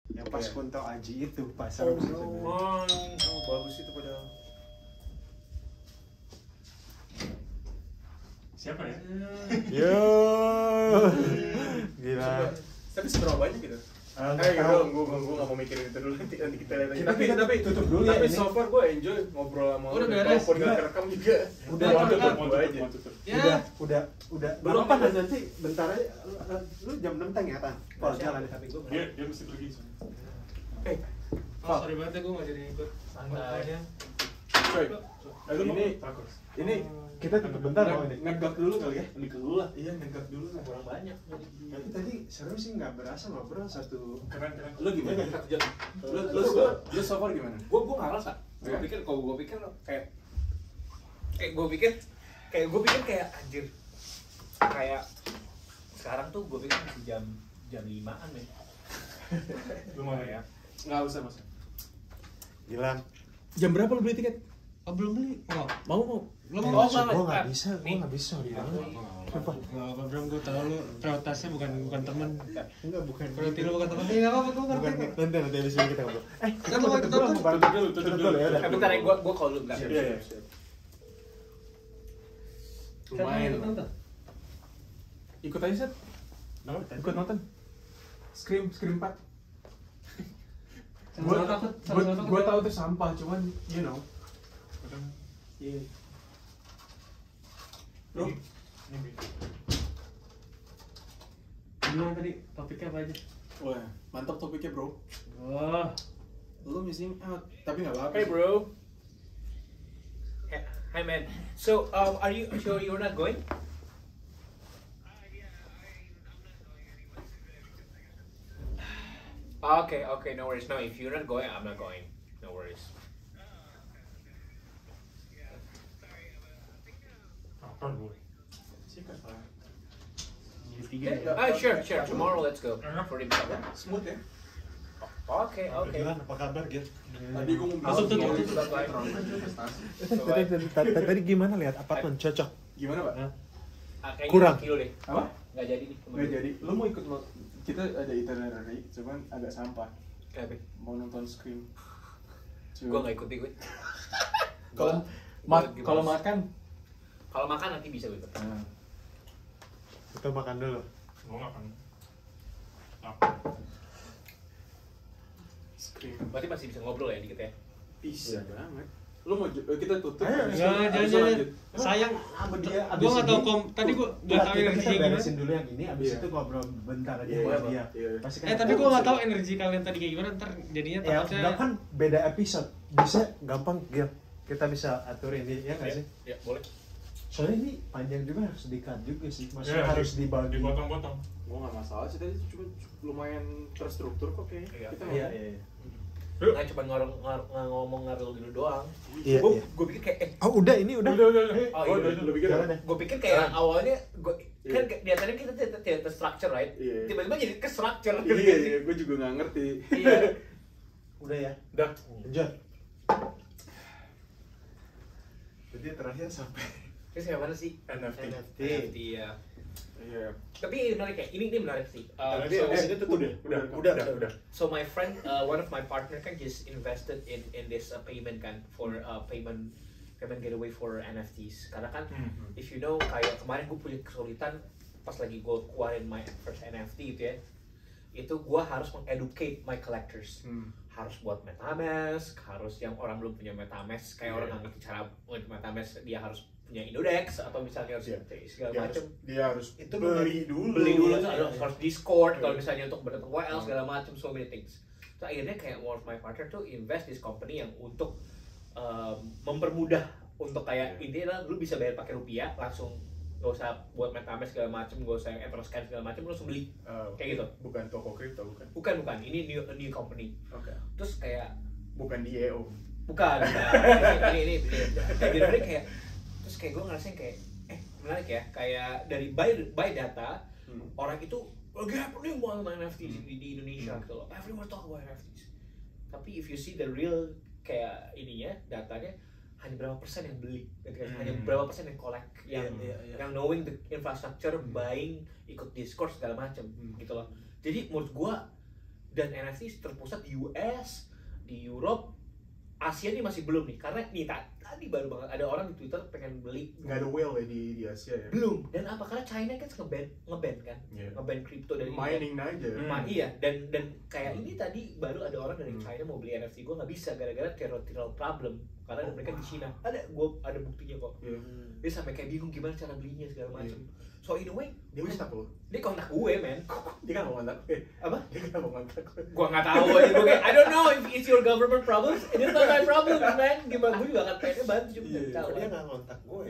Yang pas Kunto Aji itu pasar bagus itu padahal. Siapa ya? Yo, gila. Tapi seberapa banyak gitu? Tahu. Gue nggak mau mikirin itu dulu, nanti kita lihat aja. Tapi tutup dulu ya. Tapi Ini. so far gue enjoy ngobrol sama Udah beres. walaupun nggak kerekam juga. Udah, Mau tutup. Ya. Udah. Belum, Apa nanti bentar aja. Lu jam 6 teng ya, Tan? Kalau jalan Tapi gue Dia mesti pergi. Oh, sorry banget ya gue gak jadi ikut. santai. Coy, ini kita tutup bentar mau ini. ngegap dulu kali ya? Nikah dulu lah. Iya, ngegap dulu lah. Kurang banyak. Tapi tadi seru sih, nggak berasa ngobrol satu. Keren. Lu gimana? Lu so far gimana? Gue nggak ngerasa. Gue pikir kayak anjir. Kayak sekarang tuh gue pikir masih jam 5-an nih. Lumayan ya. Nggak usah mas. Gilang. Jam berapa lu beli tiket? Oh, belum beli? Mau. Lo Gue mau? nggak bisa, Gilang. Apa? Gak Bram, gue tau lu prioritasnya bukan temen. Enggak, bukan. Prioritas lu bukan temen. Iya, gak apa-apa, gue Bukan, ngerti. nanti habis ini kita ngobrol. Kita mau ikut nonton? Tutup dulu ya udah. Bentar ya, gue call lu bentar. Iya. Lumayan. Kita mau nonton? Ikut aja Seth. Ikut nonton. Scream 4. Sama-sama takut, sama-sama Gue takut. tahu itu sampah, cuman you know. Iya. Bro, Gimana tadi? Topiknya apa aja? wah mantap topiknya bro. Wah, Lu missing out, tapi nggak apa-apa. Hey bro. Hi man. So are you sure you're not going? Okay, no worries. No, if you're not going, I'm not going. No worries. Apa gue? Sikat lah. Sure. Tomorrow let's go. For the Smooth ya. Okay. Gilang, apa kabar, Gil? Tadi gue mau Masuk tuh, Tadi gimana lihat apartemen cocok? Gimana pak? Kurang. Kilo deh. Apa? Nggak jadi nih. Nggak jadi. Lu mau ikut kita ada itinerary, cuman agak sampah. Kenapa? Mau nonton Scream. Gue nggak ikut ikut. Kalau Kalau makan. Kalau makan nanti bisa gue ikut. Nah, Kita makan dulu. Gue nggak kan. Apa? Scream. Berarti masih bisa ngobrol ya dikit ya. Bisa banget. Lu mau kita tutup? Ayo, habis Enggak, itu jangan. lanjut. Sayang, Sama dia. gue gak tau tadi gue gak tau energinya gimana. beresin dulu yang ini, abis Iya. itu ngobrol bentar aja Iya, sama iya, dia. iya. Pasti Tapi gue gak tau energi kalian tadi kayak gimana, ntar jadinya Ya, takutnya. enggak kan beda episode. Bisa gampang, Gil. Kita bisa aturin dia, ya nggak sih? Ya boleh. Soalnya ini panjang juga, harus di-cut juga sih. Maksudnya Iya, harus dibagi. Dipotong-potong. Gue nggak masalah sih tadi, cuma lumayan terstruktur kok kayaknya. Iya. Kita Iya, ngomong. iya. Nggak cuma ngomong ngaril gitu doang. Iya, iya. Gue pikir kayak Oh, udah, ini udah. Udah. Oh, iya, udah. Lu pikir Jalan apa? ya. gue pikir kayak awalnya kan Iya. kelihatannya kita tidak terstructure right. Iya. Tiba-tiba jadi ke structure. Iya, gue juga nggak ngerti. Iya. Udah ya. Udah. Lanjut. Jadi terakhir sampai Terus yang mana sih? NFT. NFT ya. Iya. Tapi ini menarik ya. Ini menarik sih. Ini tutup. Udah. So my friend, one of my partner kan just invested in this payment kan for payment gateway for NFTs. Karena kan if you know kayak kemarin gue punya kesulitan pas lagi gue keluarin my first NFT gitu ya. Itu gue harus mengeducate my collectors. Harus buat MetaMask, harus yang orang belum punya MetaMask, kayak orang nggak ngerti cara buat MetaMask, dia harus punya Indodex atau misalnya harus segala macam. Dia harus Itu beli dulu. harus Discord kalau misalnya untuk berdatang WL segala macam, so many things. So akhirnya kayak one of my partner tuh invest this company yang untuk mempermudah untuk kayak intinya lu bisa bayar pakai rupiah langsung, gak usah buat MetaMask segala macam, gak usah Everscan segala macam, lu langsung beli kayak gitu. Bukan toko kripto, bukan. Bukan, ini new company. Oke. Terus kayak Bukan di EO. bukan ini jadi kayak terus kayak gue ngerasain kayak menarik ya, kayak dari by data orang itu lagi happening banget sama NFT di Indonesia gitu loh, everyone talk about NFTs. Tapi if you see the real kayak ininya datanya, hanya berapa persen yang beli, hanya berapa persen yang collect, yang knowing the infrastructure, buying, ikut Discord segala macam gitu loh. Jadi menurut gue dan NFT terpusat di US, di Europe, Asia nih masih belum nih, karena nih tadi baru banget ada orang di Twitter pengen beli, Nggak ada whale ya di Asia ya. belum. Dan apa, karena China kan ngeban kan, Iya. ngeban kripto dari Mining aja. Iya, dan kayak ini tadi baru ada orang dari China mau beli NFT, gue nggak bisa gara-gara territorial problem, karena mereka di China. Ada buktinya kok. Iya. Dia sampai kayak bingung gimana cara belinya segala macam. So in a way Dia kontak lo. dia kontak gue, men. Dia kan mau kontak gue. Apa? Dia kan mau kontak gue. Gua nggak tahu aja, gue kayak I don't know if it's your government problems, it's not my problem, man. Gimana gue juga akan pengen bantu, cuma nggak tahu. Dia nggak ngontak gue.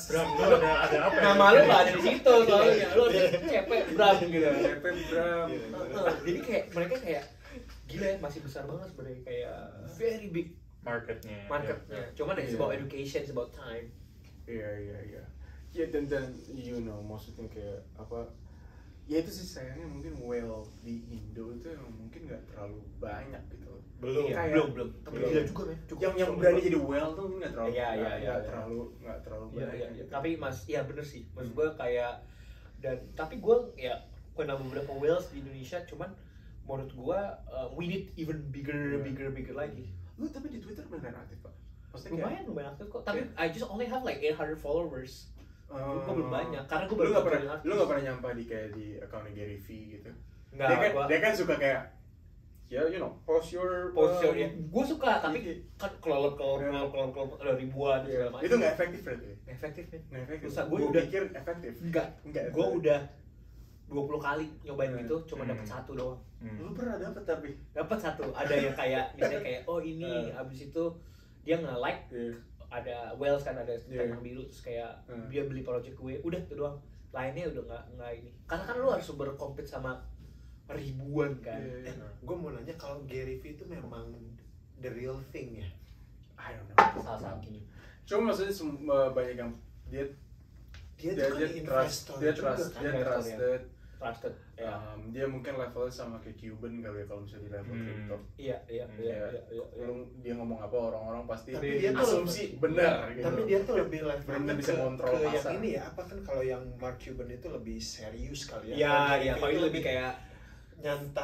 Bram, lu ada apa ya? Nama lu nggak ada di situ soalnya, lu ada cepet Bram gitu. Cepet Bram. Jadi kayak mereka kayak gila ya, masih besar banget sebenarnya, kayak very big Marketnya. marketnya. Cuman it's about education, it's about time. Iya. Ya dan you know maksudnya kayak apa? Ya itu sih sayangnya mungkin whale di Indo itu emang mungkin nggak terlalu banyak gitu. Belum. Iya, Kayak- belum. Tapi belum. gila juga, men. Cukup. Yang berani jadi whale tuh nggak terlalu. Iya. nggak terlalu Iya, banyak. iya. gitu. Tapi mas, ya bener sih. Maksud gue kayak tapi gue ya kenal beberapa whales di Indonesia, cuman menurut gue we need even bigger lagi. Lu tapi di Twitter beneran aktif pak? Maksudnya Lumayan aktif kok. Tapi I just only have like 800 followers. kayak, Gue belum banyak karena gue Lu baru nggak pernah join aktif. lu nggak pernah nyampah di kayak di account Gary V gitu? Nggak, Dia kan suka kayak ya you know post your ya. Gue suka, tapi kan kelolot ada ribuan segala macam. itu nggak efektif berarti? efektif, men. Nggak efektif. Usah, Gue gua udah- pikir efektif. Enggak. Nggak Gue efektif. udah 20 kali nyobain gitu, cuma Hmm. dapet satu doang. Lu pernah dapet tapi? Dapat satu. Ada yang kayak misalnya kayak oh ini abis itu dia nge-like, Iya. ada whales kan, ada Iya. tentang biru, terus kayak Hmm. dia beli project gue, udah itu doang. Lainnya udah nggak ini. Karena kan lu harus berkompet sama ribuan kan. Iya. Gue mau nanya kalau Gary V itu memang the real thing ya? I don't know. Salah satunya. Cuma maksudnya banyak yang dia Dia tuh kan investor dia juga trust, kan? dia Investor, trusted. Trusted. Ya. Dia mungkin levelnya sama kayak Cuban kali ya kalau misalnya di level crypto. Iya. Dia ngomong apa orang-orang pasti Tapi dia tuh asumsi benar gitu. Tapi dia tuh lebih levelnya Bener-bener bisa ke kontrol yang pasar. ini ya, apa kan kalau yang Mark Cuban itu lebih serius kali ya? Iya, Kalau iya. Gary V Kalau itu ini lebih kayak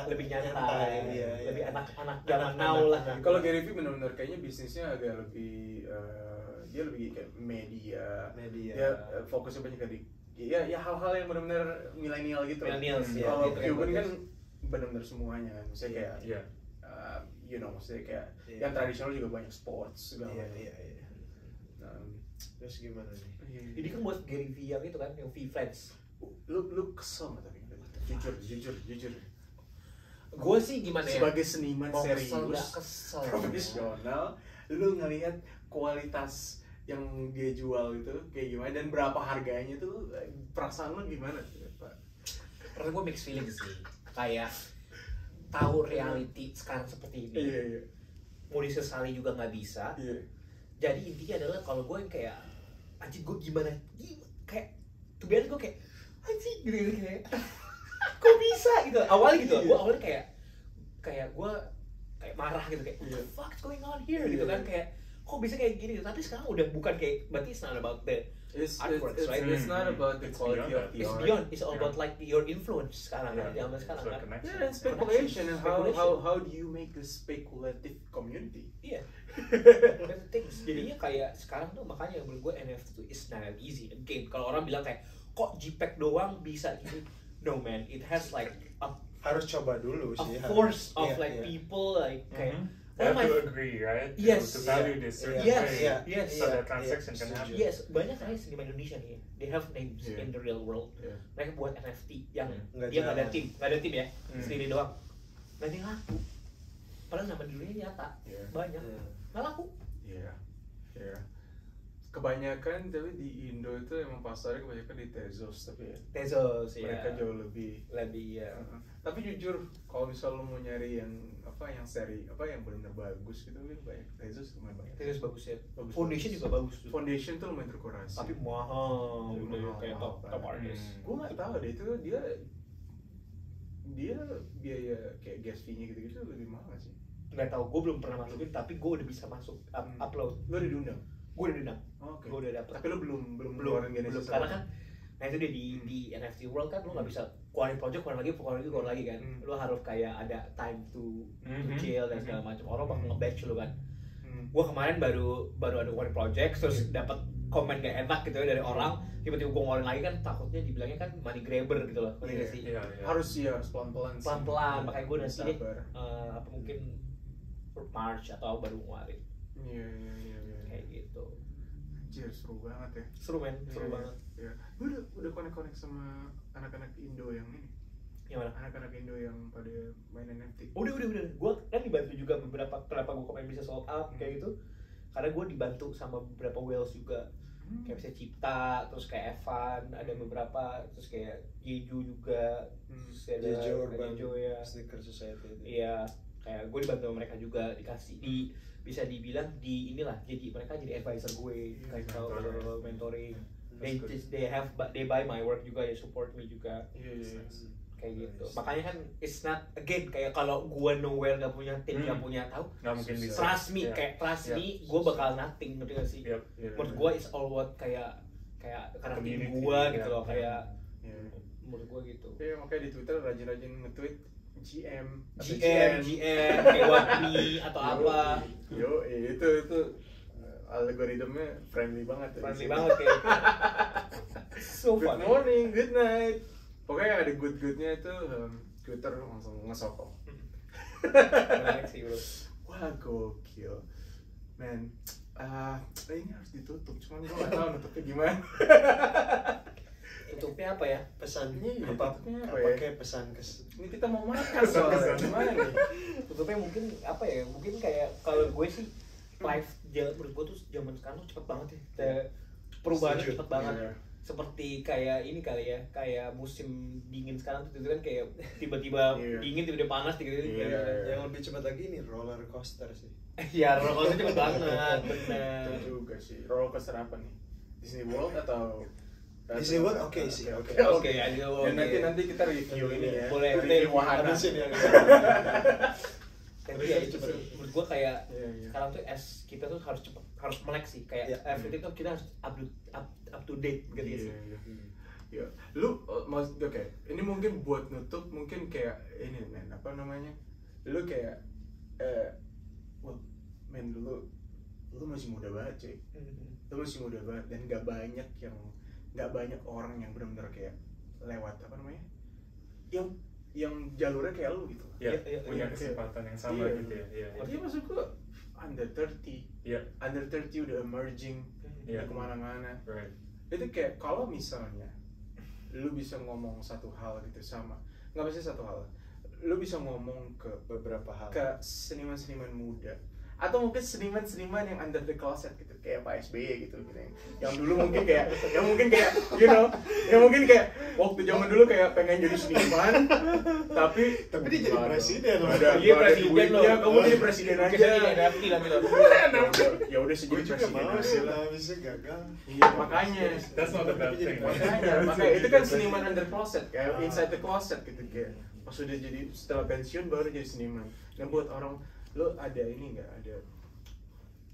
lebih nyantai, iya, lebih iya. anak-anak zaman Anak-anak, now lah. anak. Kalau Gary Vee benar-benar kayaknya bisnisnya agak lebih dia lebih kayak media. Media. Dia fokusnya banyak ke ya hal-hal yang benar-benar milenial gitu. Millennials, ya, Kalau gitu kan, Cuban bagus. kan benar-benar semuanya kan. Maksudnya kayak Iya. you know maksudnya kayak Iya. yang tradisional juga banyak sports segala Iya, macam. iya, iya. Terus gimana nih? Ini kan buat Gary V yang itu kan, yang V-Friends. Lu kesel nggak tapi jujur Gue sih gimana ya? sebagai seniman Mau kesel serius nggak kesel. profesional lu ngelihat kualitas yang dia jual itu kayak gimana dan berapa harganya tuh perasaan lu gimana Pak? Karena gue mixed feelings sih. Kayak tahu reality sekarang seperti ini. Iya. Mau disesali juga nggak bisa. Iya. Jadi intinya adalah kalau gue yang kayak anjing gue gimana kayak tuh biar gue kayak anjing gitu kayak kok bisa gitu awalnya gitu. Gue awalnya kayak gue kayak marah gitu kayak what the fuck is going on here gitu kan, kayak kok bisa kayak gini gitu. Tapi sekarang udah bukan kayak, berarti it's not about the artworks, right? It's not about the It's quality beyond of the It's art. beyond, it's all about like your influence sekarang kan, Yeah. zaman sekarang So kan. connection. Yeah, and speculation and Speculation. how do you make a speculative community? Iya. That's the things. Jadinya kayak sekarang tuh makanya menurut gue NFT tuh is not easy again. Kalau orang bilang kayak kok JPEG doang bisa gitu. No man, it has like a Harus coba dulu sih. force of Iya, like iya. people like kayak They oh have my to agree, right? Yes, To value yeah, this certain yes, way, yes, so yeah, that transaction yeah, can setuju. happen. yes, banyak kan seniman Indonesia nih, they have names Yeah. in the real world. Yeah. Mereka buat NFT yang Nggak dia nggak ada jalan. nggak ada tim ya, Hmm. sendiri doang. Nah dia laku, padahal nama dulunya nyata, Yeah. banyak, Iya. nggak laku. Iya. Kebanyakan tapi di Indo itu emang pasarnya kebanyakan di Tezos tapi ya. Tezos ya, Mereka jauh lebih lebih ya. Tapi jujur kalau misal lo mau nyari yang seri yang benar-benar bagus gitu kan banyak Tezos lumayan banyak. Tezos bagus ya. Bagus, Foundation bagus. juga bagus tuh. Foundation tuh lumayan terkurasi. Tapi mahal, Jadi udah mahal, kayak mahal top banget. artist. Gue nggak tahu deh itu dia biaya kayak gas fee-nya gitu-gitu lebih mahal nggak sih? Nggak tahu, gue belum pernah masukin, tapi gue udah bisa masuk upload. Lo udah diundang? Gue udah diundang, Oke. gue udah dapet. Tapi lo belum belum ngeluarin Genesis karena kan nah itu dia di NFT World kan lo nggak bisa keluarin project, keluarin lagi kan. Lu harus kayak ada time to chill dan segala macam. Orang bakal nge-batch lu kan. Gua kemarin baru ada keluarin project, terus dapat komen gak enak gitu ya dari orang, tiba-tiba gua ngeluarin lagi kan, takutnya dibilangnya kan money grabber gitu loh. Harus pelan-pelan sih. Pelan-pelan, makanya gua nanti deh Sabar. apa mungkin March atau baru ngeluarin. Iya. Kayak gitu. Anjir, seru banget ya. Seru men, seru banget. Iya. Lu udah connect sama anak-anak Indo yang ini. Yang mana? Anak-anak Indo yang pada main NFT. Udah. Gue kan dibantu juga beberapa, kenapa gue kemarin bisa sold out kayak gitu. Karena gue dibantu sama beberapa whales juga. Kayak bisa Cipta, terus kayak Evan, ada beberapa, terus kayak Jeju juga. Terus ada Jeju Urban Jeju, ya. Sneaker Society itu. Iya, kayak gue dibantu sama mereka juga, dikasih bisa dibilang di inilah, jadi mereka jadi advisor gue, kayak mentoring. They buy my work juga, they support me juga. Iya. Kayak gitu. Makanya kan it's not again kayak kalau gua nowhere nggak punya tim, nggak punya tahu. Nggak mungkin bisa. Trust me, kayak trust me, gua bakal nothing, ngerti gak sih? Menurut gua is all what kayak karena tim Community, gua gitu loh, kayak Iya. menurut gua gitu. Iya, makanya di Twitter rajin-rajin nge-tweet GM, kayak what me atau apa. Yo, itu algoritmanya friendly banget. Friendly banget kayak. So Good funny. morning, good night. Pokoknya ada good-goodnya itu Twitter langsung ngesokong. Menarik sih bro. Wah, gokil. Man, ini harus ditutup, cuman gue gak tau nutupnya gimana. Tutupnya apa ya? Pesannya Iya, apa? tutupnya apa Apa ya? kayak pesan Ini kita mau makan soalnya, gimana nih? Tutupnya mungkin apa ya? Mungkin kayak kalau gue sih life menurut gue tuh zaman sekarang tuh cepet banget ya. Kayak perubahannya Setuju. cepet banget. Iya. Seperti kayak ini kali ya, kayak musim dingin sekarang tuh kan kayak tiba-tiba Iya. dingin, tiba-tiba panas gitu. Iya. yang lebih cepat lagi ini roller coaster sih. Ya, rokoknya cepet banget, bener. Itu juga sih. Roller coaster apa nih? Disney World atau Disney World oke sih, oke. Oke, aja. Ya, nanti kita review ini ya. Boleh, review wahana. Habisin ya. Tapi ya itu sih, menurut gua kayak Iya. sekarang tuh kita tuh harus melek sih, kayak Iya. everything tuh kita harus up to date gitu ya sih. Ya, lu oke. Ini mungkin buat nutup, mungkin kayak ini men, apa namanya? Lu kayak well, men lu masih muda banget cuy. Lu masih muda banget dan nggak banyak orang yang benar-benar kayak lewat apa namanya? Yang jalurnya kayak lu gitu. Iya, Iya, punya iya. kesempatan yang sama Iya. gitu ya. Iya. Jadi maksud gua under 30 Iya. under 30 udah emerging Iya. kemana-mana. Right. Itu kayak kalau misalnya lu bisa ngomong satu hal gitu sama, nggak bisa satu hal, lu bisa ngomong ke Beberapa hal. seniman-seniman muda atau mungkin seniman-seniman yang under the closet gitu kayak Pak SBY gitu yang dulu mungkin kayak yang mungkin kayak waktu zaman dulu kayak pengen jadi seniman tapi dia jadi presiden loh. ada Iya, ada presiden duit, loh. ya kamu jadi presiden aja Mungkin jadi NFT lah gitu. ya udah sih Gue jadi juga presiden mau sih aja lah, bisa gagal. iya makanya That's not a bad thing. makanya itu kan seniman under closet kayak inside the closet gitu kayak pas udah jadi setelah pensiun baru jadi seniman. Nah buat orang lo ada ini nggak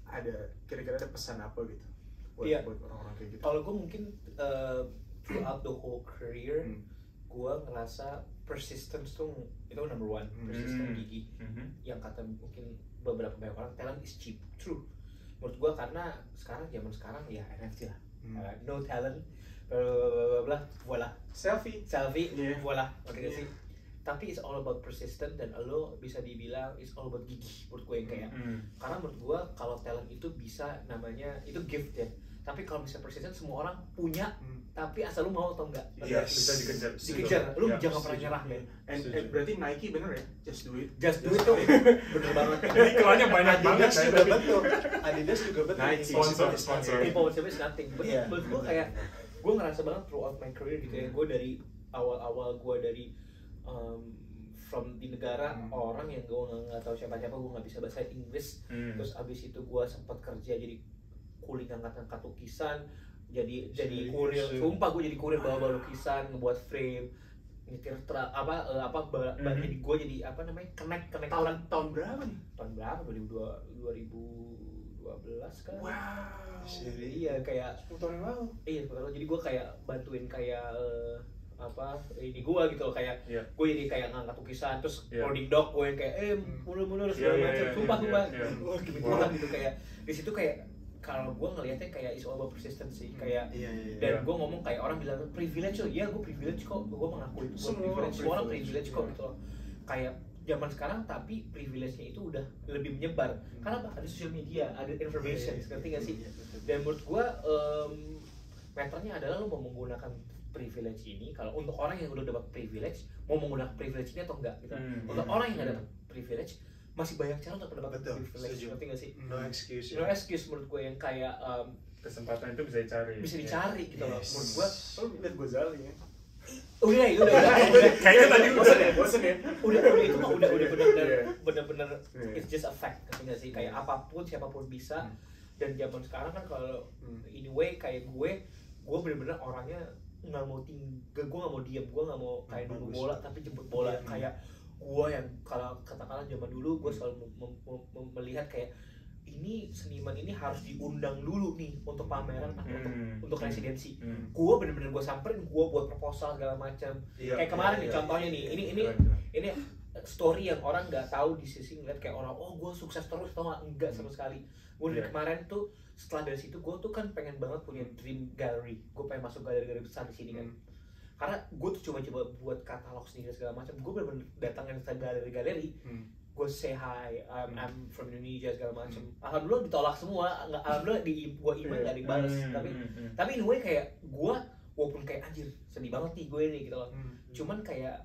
ada kira-kira ada pesan apa gitu buat Iya. buat orang-orang kayak gitu? Kalau gue mungkin throughout the whole career, gue ngerasa persistence tuh itu number one, persistent gigi. Yang kata mungkin beberapa banyak orang talent is cheap, true. Menurut gue karena zaman sekarang ya NFT lah, no talent, bla bla bla bla, voila, Selfie. Yeah. voila, ngerti gak Yeah. sih? Tapi it's all about persistent dan lo bisa dibilang it's all about gigi menurut gue yang kayak karena menurut gue kalau talent itu bisa namanya itu gift ya, tapi kalau misalnya persistent semua orang punya tapi asal lu mau atau enggak Iya, bisa dikejar. lu Iya, jangan pernah setuju. nyerah men. And berarti Nike bener ya? Just do it. Just do it tuh bener banget. Jadi iklannya banyak banget. Adidas juga betul. Adidas juga betul. Nike. Sponsor. People would say it's nothing. But Iya. menurut gue kayak gue ngerasa banget throughout my career gitu ya, gue dari awal gue dari from di negara orang yang gue nggak tahu siapa-siapa, gue nggak bisa bahasa Inggris, terus abis itu gue sempat kerja jadi kuli ngangkat lukisan, jadi kurir, sumpah gue jadi kurir bawa lukisan, ngebuat frame, nyetir jadi gue jadi apa namanya connect Tahun berapa nih? tahun berapa 2012 kan. Wow. Iya kayak 10 tahun yang lalu. iya betul. Jadi gue kayak bantuin kayak ini gua gitu loh, kayak Iya. gue jadi kayak ngangkat lukisan terus Iya. loading dock gue yang kayak mundur segala Iya, macam, iya, sumpah iya. wah gini banget gitu, kayak di situ kayak kalau gue ngelihatnya kayak is all about persistence sih, kayak Iya. dan Iya. gue ngomong kayak orang bilang privilege loh, ya gue privilege kok, gue mengakui itu Semua privilege, semua orang privilege, privilege kok iya. gitu loh, kayak zaman sekarang tapi privilege-nya itu udah lebih menyebar karena apa, ada social media, ada information, ngerti gak sih? Dan menurut gue meternya adalah lo mau menggunakan privilege ini, kalau untuk orang yang udah dapat privilege mau menggunakan privilege ini atau enggak gitu. Untuk orang yang nggak dapat privilege masih banyak cara untuk mendapatkan Betul, privilege, setuju. ngerti gak sih? No excuse. No excuse menurut gue, yang kayak Kesempatan itu bisa dicari. bisa dicari gitu loh. Yes. Menurut gue Lo liat Gozali ya? udah Kayaknya tadi bosen ya? udah itu mah udah bener-bener Iya. it's just a fact, ngerti gak sih? Kayak apapun siapapun bisa. Dan zaman sekarang kan kalau anyway kayak gue bener-bener orangnya nggak mau gue nggak mau diem, gue nggak mau kayak nunggu Bagus. bola tapi jemput bola. Kayak gue yang kalau katakanlah zaman dulu gue selalu melihat kayak ini seniman ini harus diundang dulu nih untuk pameran atau untuk residensi. Gue bener-bener gue samperin, gue buat proposal segala macam. Iya, Kayak kemarin nih iya, contohnya nih, ini story yang orang nggak tahu di sisi ngeliat kayak orang gue sukses terus, tau nggak? Enggak sama sekali. Gue dari Iya. kemarin tuh setelah dari situ gue tuh kan pengen banget punya dream gallery, gue pengen masuk galeri-galeri besar di sini kan. Karena gue tuh coba-coba buat katalog sendiri segala macam. Gue bener-bener datangin ke galeri-galeri, gue say hi, I'm from Indonesia segala macam. Alhamdulillah ditolak semua, alhamdulillah gue email nggak ada yang balas. Tapi anyway kayak gue walaupun kayak anjir sedih banget nih gue nih gitu loh. Cuman kayak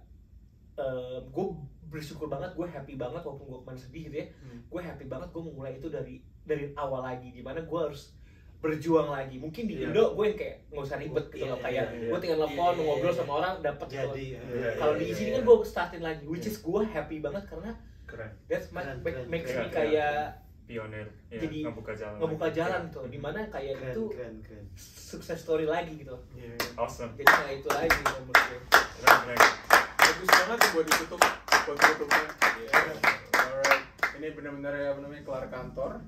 gue bersyukur banget, gue happy banget walaupun gue kemarin sedih gitu ya. Gue happy banget gue memulai itu dari awal lagi, dimana gue harus berjuang lagi. Mungkin di Indo gue yang kayak nggak usah ribet gitu loh, kayak gue tinggal telepon ngobrol sama orang dapat gitu. Jadi Kalau di sini kan gue startin lagi, which is gue happy banget karena keren. that's Keren, makes keren. me kayak Pionir. Ya, jadi ngebuka jalan gitu, dimana kayak itu keren. sukses story lagi gitu. Awesome. Jadi kayak itu lagi menurut gue. Keren. Bagus banget tuh buat tutupnya. Alright, ini benar-benar ya namanya kelar kantor.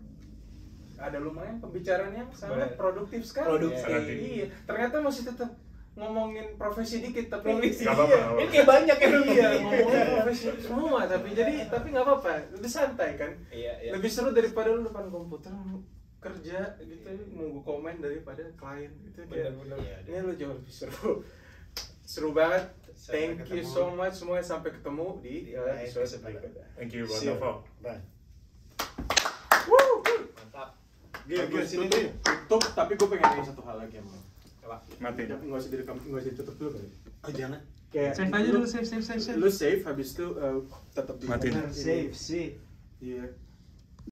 Ada lumayan pembicaraannya sangat produktif sekali. Produktif. Iya. Ternyata masih tetap ngomongin profesi dikit tapi Profesi. Nggak apa-apa, iya. nggak apa-apa. Ini kayak banyak ya. Iya, ngomongin profesi semua tapi nggak apa-apa. Lebih santai kan. Iya. Lebih seru daripada lu depan komputer kerja gitu nunggu komen daripada klien gitu. Bener-bener. Ini lu jauh lebih seru. Seru banget. Sampai Thank you ketemu. so much semuanya, sampai ketemu di episode episode berikutnya. Thank you, See you. Novo. Bye. Mantap. Bagus, sini, tutup, tapi gue pengen nanya satu hal lagi sama lo. Coba. Mati. Nggak usah direkam, nggak usah ditutup dulu kali. Oh jangan. Kayak Save aja dulu, save. lu save, habis itu tetap di Matiin. Save. Iya.